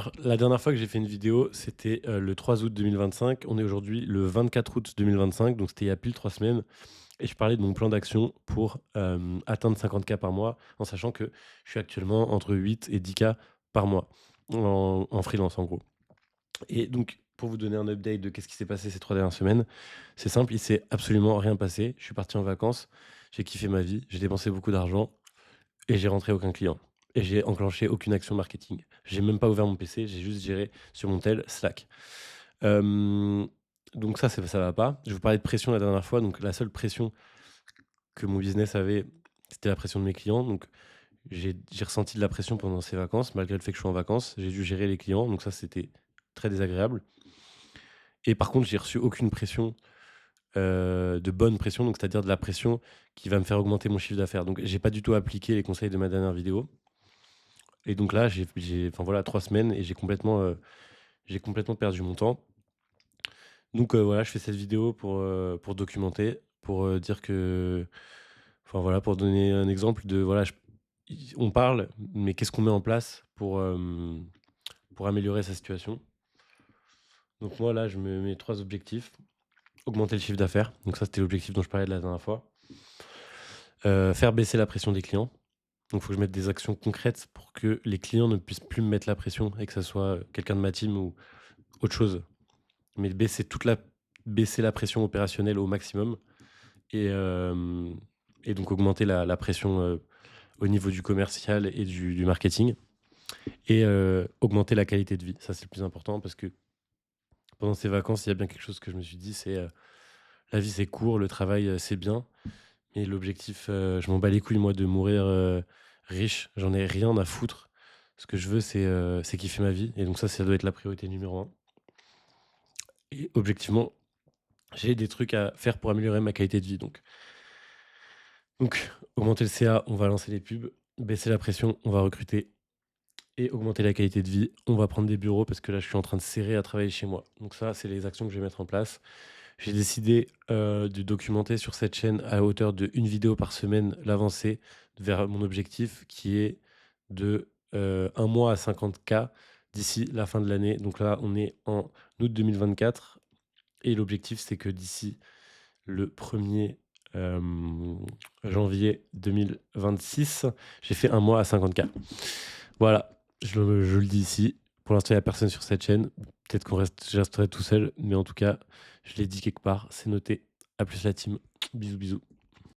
Alors, la dernière fois que j'ai fait une vidéo, c'était, le 3 août 2025. On est aujourd'hui le 24 août 2025, donc c'était il y a pile 3 semaines et je parlais de mon plan d'action pour, atteindre 50K par mois, en sachant que je suis actuellement entre 8 et 10K par mois en freelance, en gros. Et donc pour vous donner un update de qu'est-ce qui s'est passé ces 3 dernières semaines, c'est simple, il s'est absolument rien passé. Je suis parti en vacances, j'ai kiffé ma vie, j'ai dépensé beaucoup d'argent et j'ai rentré aucun client et j'ai enclenché aucune action marketing. J'ai même pas ouvert mon PC, j'ai juste géré sur mon tel Slack. Hem, donc ça va pas. Je vous parlais de pression la dernière fois, donc la seule pression que mon business avait, c'était la pression de mes clients. Donc j'ai ressenti de la pression pendant ces vacances, malgré le fait que je suis en vacances. J'ai dû gérer les clients, donc ça, c'était très désagréable. Et par contre, j'ai reçu aucune pression, de bonne pression, donc c'est-à-dire de la pression qui va me faire augmenter mon chiffre d'affaires. Donc j'ai pas du tout appliqué les conseils de ma dernière vidéo. Et donc là, enfin voilà, 3 semaines et j'ai complètement perdu mon temps. Donc voilà, je fais cette vidéo pour documenter, pour, dire que enfin voilà, pour donner un exemple de voilà, on parle, mais qu'est-ce qu'on met en place pour améliorer sa situation? Donc moi là, je me mets 3 objectifs. Augmenter le chiffre d'affaires, donc ça, c'était l'objectif dont je parlais de la dernière fois. Faire baisser la pression des clients. Donc il faut que je mette des actions concrètes pour que les clients ne puissent plus me mettre la pression et que ça soit, quelqu'un de ma team ou autre chose. Mais baisser la pression opérationnelle au maximum et hem et donc augmenter la pression, au niveau du commercial et du marketing et augmenter la qualité de vie. Ça, c'est le plus important parce que pendant ces vacances, il y a bien quelque chose que je me suis dit, c'est, «La vie, c'est court, le travail, c'est bien». Et l'objectif, je m'en bats les couilles moi de mourir, riche, j'en ai rien à foutre. Ce que je veux, c'est kiffer ma vie et donc ça doit être la priorité numéro un. Et objectivement, j'ai des trucs à faire pour améliorer ma qualité de vie donc augmenter le CA, on va lancer les pubs, baisser la pression, on va recruter et augmenter la qualité de vie, on va prendre des bureaux parce que là, je suis en train de serrer à travailler chez moi. Donc ça, c'est les actions que je vais mettre en place. J'ai décidé, de documenter sur cette chaîne à hauteur d'1 vidéo par semaine l'avancée vers mon objectif qui est de, 1 mois à 50K d'ici la fin de l'année. Donc là, on est en août 2024 et l'objectif, c'est que d'ici le 1er janvier 2026, j'ai fait 1 mois à 50K. Voilà, je le dis ici. Pour l'instant, il y a personne sur cette chaîne. Peut-être je resterai tout seul, mais en tout cas, je l'ai dit quelque part, c'est noté. À plus la team. Bisous, bisous.